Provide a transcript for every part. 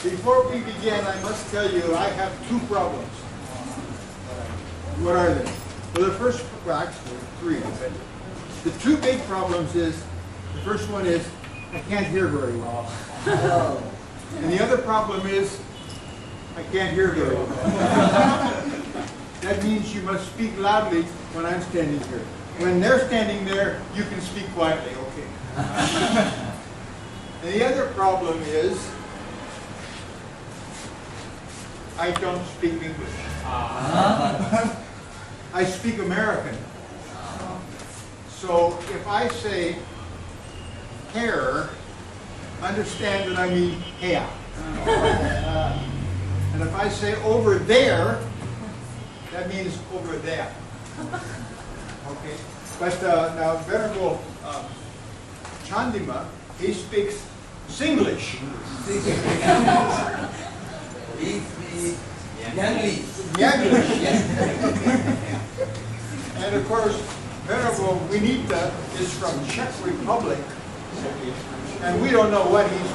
Before we begin, I must tell you I have two problems. What are they? Well, the first, well, actually, three. The two big problems is, the first one is, I can't hear very well. And the other problem is, I can't hear very well. That means you must speak loudly when I'm standing here. When they're standing there, you can speak quietly, okay. And the other problem is, I don't speak English. I speak American. So if I say hair, understand that I mean hair. And if I say over there, that means over there. Okay? But now Venerable Candima, he speaks Singlish. Yanglish. And of course, Venerable Vinita is from Czech Republic, and we don't know what he's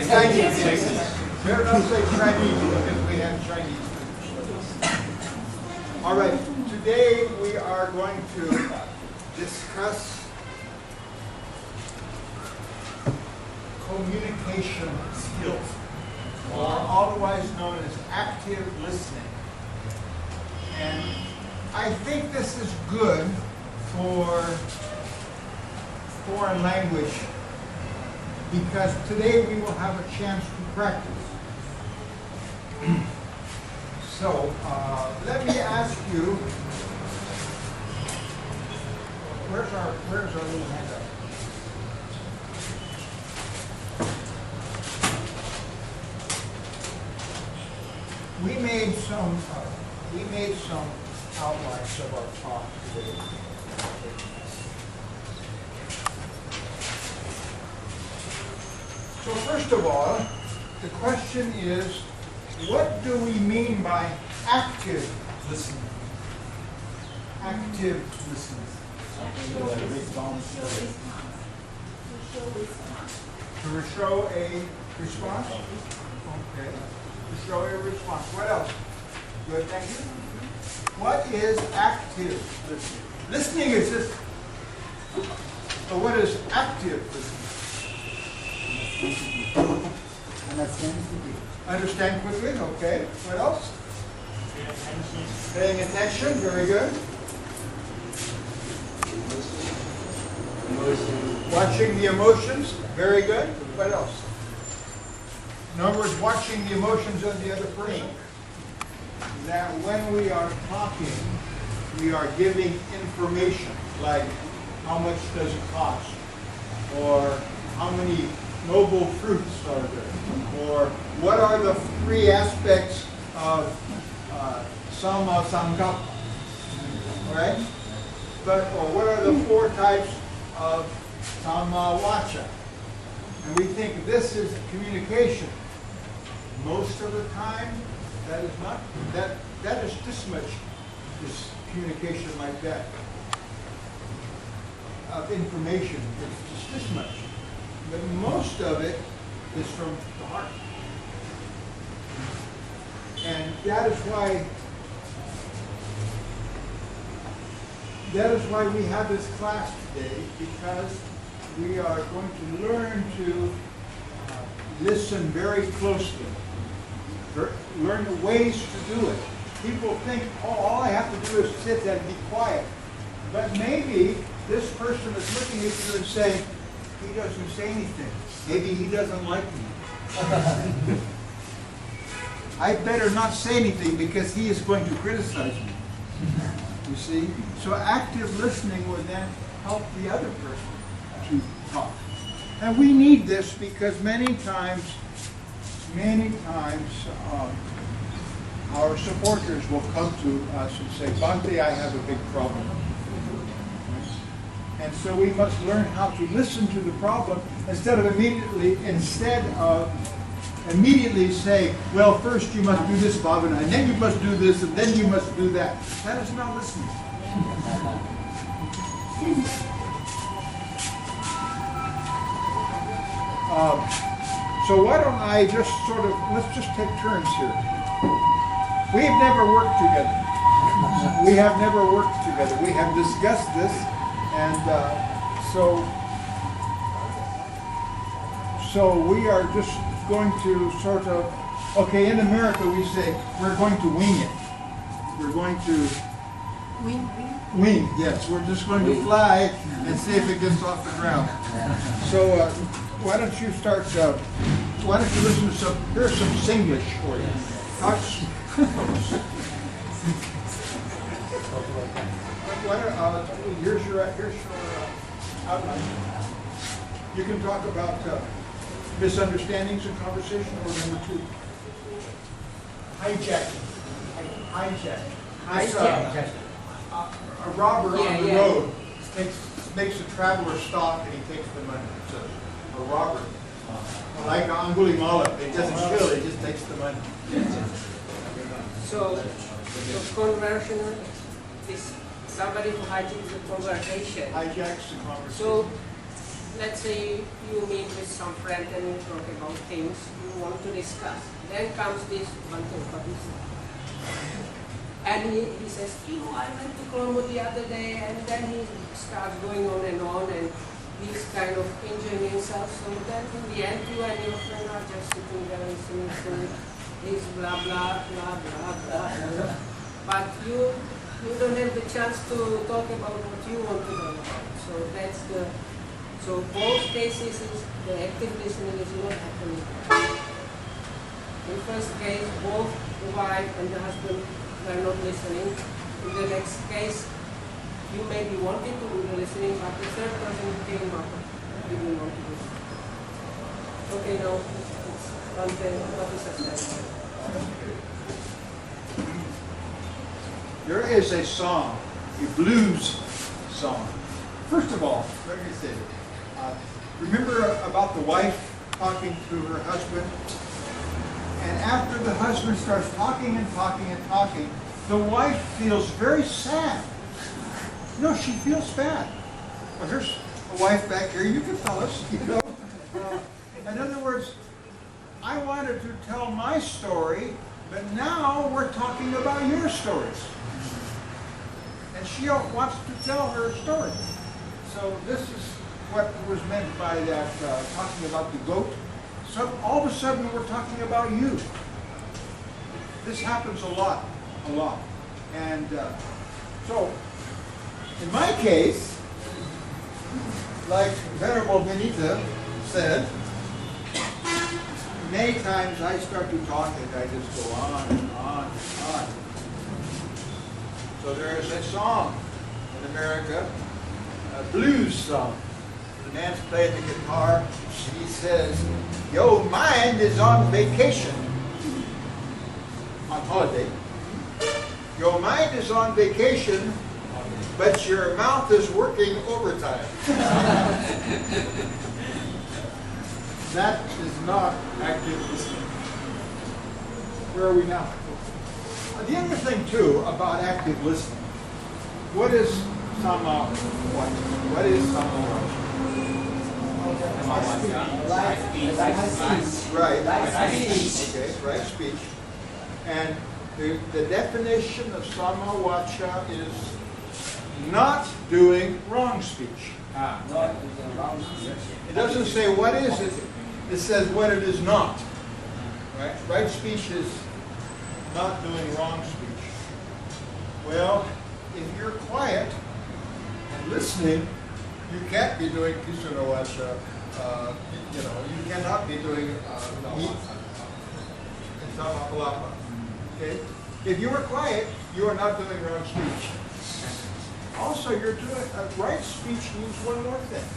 Chinese. Better not say Chinese because we have Chinese. All right, today we are going to discuss communication skills, or otherwise known as active listening. And I think this is good for foreign language because today we will have a chance to practice. So let me ask you, where's our little handout? We made some outlines of our talk today. So first of all, the question is, what do we mean by active listening? Active listening. To show a response? Okay. To show a response. What else? Good, thank you. What is active listening? Listening is just, so what is active listening? Understand quickly, okay. What else? Paying attention, very good. Watching the emotions, very good. What else? In other words, watching the emotions of the other person. That when we are talking, we are giving information, like how much does it cost, or how many noble fruits are there, or what are the three aspects of Sama Sankappa, right? Or what are the four types of Sama Vacha? And we think this is communication. Most of the time, that is not, that is this much, this communication like that, of information. It's just this much. But most of it is from the heart. And that is why we have this class today, because we are going to learn to listen very closely. Learn the ways to do it. People think, oh, all I have to do is sit and be quiet. But maybe this person is looking at you and saying, he doesn't say anything. Maybe he doesn't like me. I better not say anything because he is going to criticize me. You see? So active listening would then help the other person to talk. And we need this because many times, our supporters will come to us and say, Bhante, I have a big problem. And so we must learn how to listen to the problem instead of immediately say, well, first you must do this bhavana, and then you must do this, and then you must do that. That is not listening. So why don't I just sort of, let's just take turns here. We have never worked together. We have never worked together. We have discussed this, and so we are just going to sort of, okay, in America we say we're going to wing it. We're going to wing, yes. We're just going to fly and see if it gets off the ground. So why don't you start, why don't you listen to some, here's some Singlish for you. Here's your outline. You can talk about misunderstandings in conversation, or number 2. Hijacking. A robber on the road makes a traveler stop and he takes the money. It's a robber. Like Angulimala, it doesn't kill, it just takes the money. So conversion is somebody who hijacks the conversation. Hijacks the conversation. So let's say you meet with some friend and you talk about things you want to discuss. Then comes this one thing, and he says, I went to Colombo the other day, and then he starts going on, and he's kind of enjoying himself. So then in the end, you and your friend are just sitting there listening to his blah, blah, blah, blah, blah. But you don't have the chance to talk about what you want to talk about. So both cases is the active listening is not happening. In the first case, both the wife and the husband were not listening. In the next case, you maybe wanted to do the listening, but the third person came up didn't want to listen. Okay, now it's one thing. What is that? There is a song, a blues song. First of all, let me say, remember about the wife talking to her husband? And after the husband starts talking and talking and talking, the wife feels very sad. No, she feels bad. Well, here's a wife back here. You can tell us, you know. In other words, I wanted to tell my story, but now we're talking about your stories. And she wants to tell her story. So this is what was meant by that talking about the goat. So all of a sudden we're talking about you. This happens a lot. And so, in my case, like Venerable Vinita said, many times I start to talk and I just go on and on and on. So there is a song in America, a blues song. The man's playing the guitar. He says, "Your mind is on vacation." On holiday. Your mind is on vacation, but your mouth is working overtime. That is not active listening. Where are we now? The other thing, too, about active listening, what is samawati? What is samawati? Right speech. And the definition of samawacha is not doing wrong speech. It doesn't say what is it, it says what it is not. Right speech is not doing wrong speech. Well, if you're quiet and listening, you can't be doing kisanowacha. You cannot be doing samapalapa. Okay? If you are quiet, you are not doing wrong speech. Also, you're doing right speech means one more thing.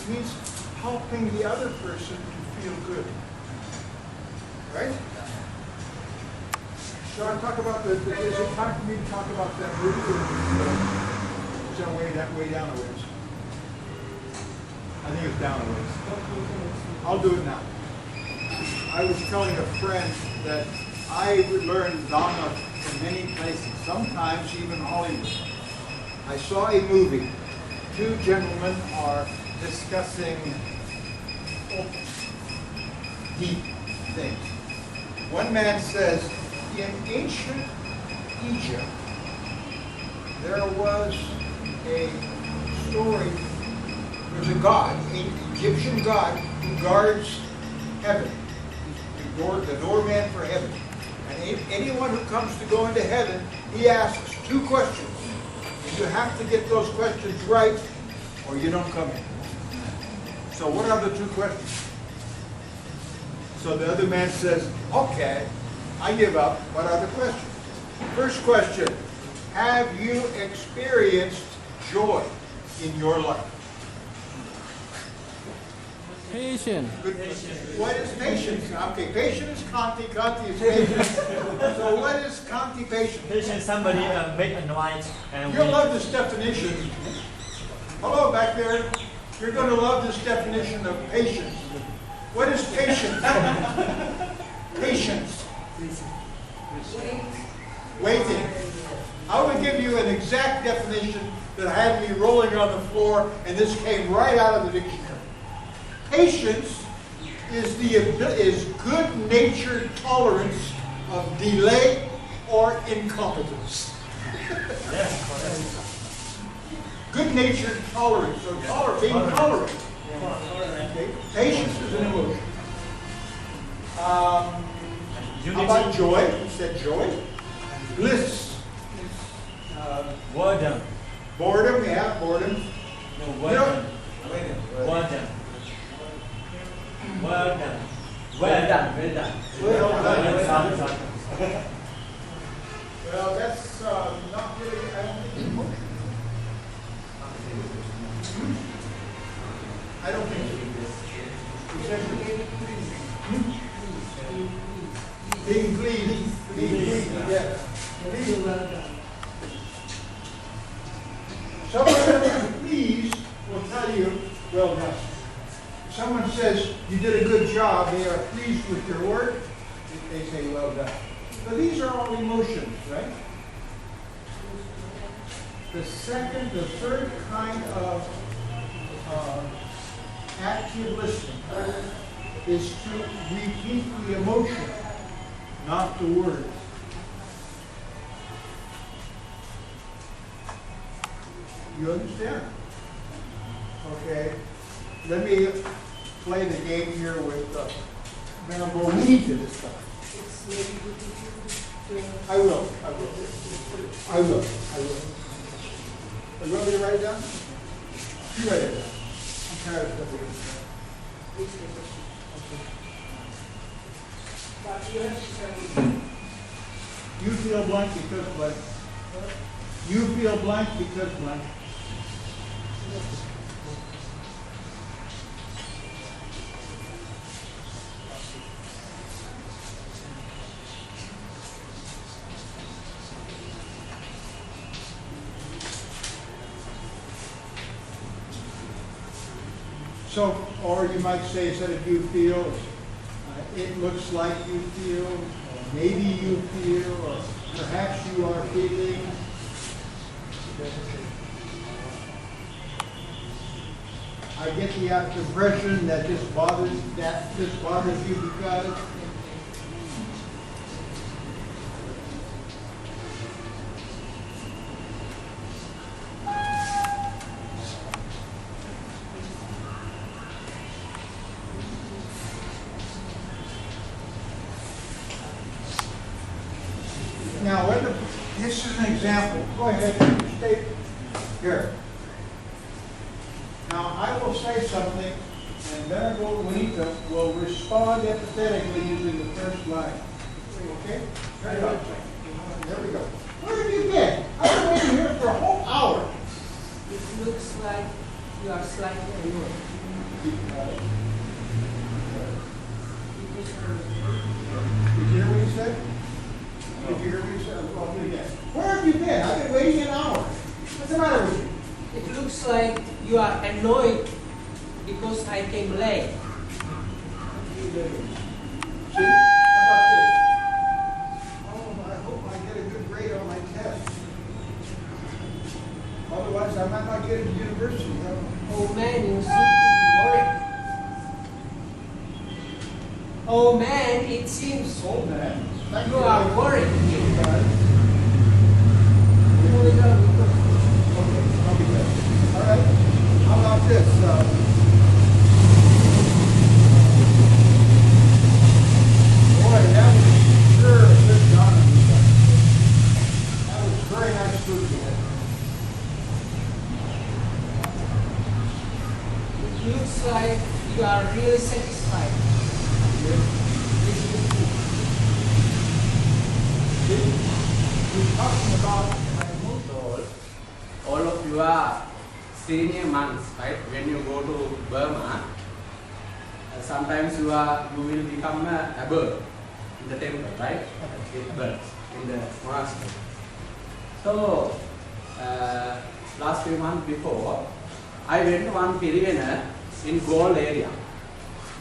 It means helping the other person to feel good. Right? Shall I talk about is it time for me to talk about that movie? Is that way down a ways? I think it's down a ways. I'll do it now. I was telling a friend that I learned Dhamma in many places, sometimes even Hollywood. I saw a movie. Two gentlemen are discussing deep things. One man says, in ancient Egypt, there was a story, there's a god, an Egyptian god, who guards heaven. He's the doorman for heaven. And anyone who comes to go into heaven, he asks 2 questions. And you have to get those questions right, or you don't come in. So what are the 2 questions? So the other man says, okay, I give up. What are the questions? First question, have you experienced joy in your life? Patience. Good. What is patience? Okay, patience is Kanti, Kanti is patience. So what is Kanti patience? Patience, somebody make a noise and You'll love this definition. Hello back there. You're going to love this definition of patience. What is patience? Patience. Waiting. I will give you an exact definition that had me rolling on the floor, and this came right out of the dictionary. Patience is good-natured tolerance of delay or incompetence. Good-natured tolerance, or being tolerant. Okay. Patience is an emotion. How about joy? You said joy. Bliss. boredom. Boredom, yeah, boredom. No, boredom. Boredom. Well done. Well done. Well done. Well done. Well, that's not really, I don't think, emotion. I don't think so. Being pleased. Being pleased, yes. Someone who's pleased will tell you, well done. Someone says you did a good job, they are pleased with your work, they say well done. So these are all emotions, right? The third kind of active listening is to repeat the emotion, not the words. You understand? Okay. Let me play the game here with Vinita this time. It's maybe good if you I will. Are you want me to write it down? You write it down. I'm tired of stuff. But you have to tell me. You feel blank because blank. You feel blank because blank. So, or you might say, instead of you feel, it looks like you feel, or maybe you feel, or perhaps you are feeling. I get the impression that this bothers you because. Now, this is an example. Go ahead, stay here. Now, I will say something, and Venerable Vinita will respond empathetically using the first line. Okay? Turn it up. There we go. Where have you been? I've been waiting here for a whole hour. It looks like you are slightly annoyed. Did you hear what he said? Did you hear what he said? I'll do it again. Where have you been? I've been waiting an hour. What's the matter with you? It looks like you are annoyed because I came late. See? How about this? Oh, I hope I get a good grade on my test. Otherwise, I might not get into university. Oh man, you seem to be worried. Oh man, it seems So bad. Thank you are worried. Okay, I'll be good. All right. How about this? Boy, that was sure a good job on you guys. That was very nice food today. It looks like you are really satisfied. We're talking about all of you are senior monks, right? When you go to Burma, sometimes you will become a abbot in the temple, right? Abbot in the monastery. So last few months before, I went to one Pirivena in Gold area,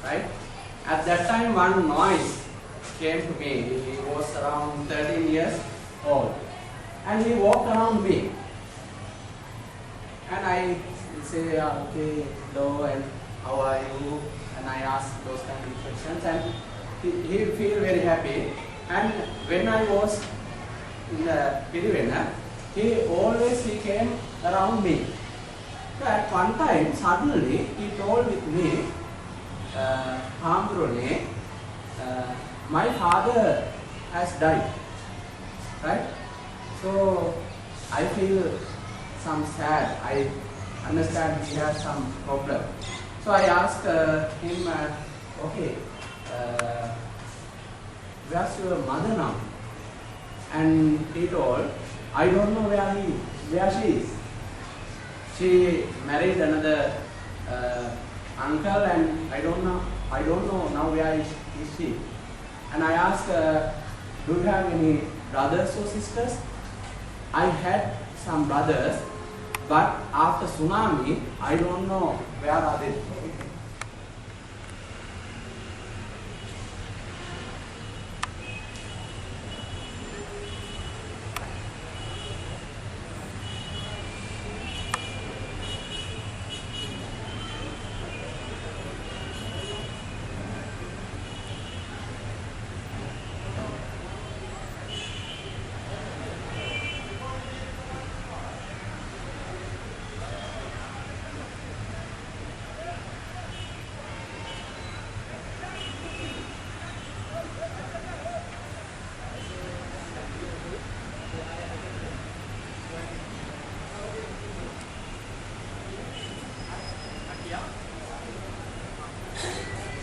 right? At that time, one noise came to me. He was around 13 years old, and he walked around me. And I say, okay, hello, and how are you? And I ask those kind of questions, and he feel very happy. And when I was in the Pirivena, he came around me. So at one time, suddenly, he told with me, Hambrone, my father has died, right? So I feel some sad. I understand he has some problem. So I asked him, okay, where's your mother now? And he told, I don't know where she is. She married another uncle, and I don't know now where is she. And I asked, do you have any brothers or sisters? I had some brothers, but after tsunami, I don't know where are they.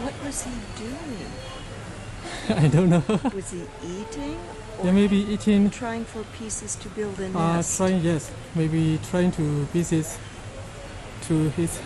What was he doing? I don't know. Was he eating? Yeah, maybe eating, Trying for pieces to build a nest? trying, yes, maybe trying to pieces to his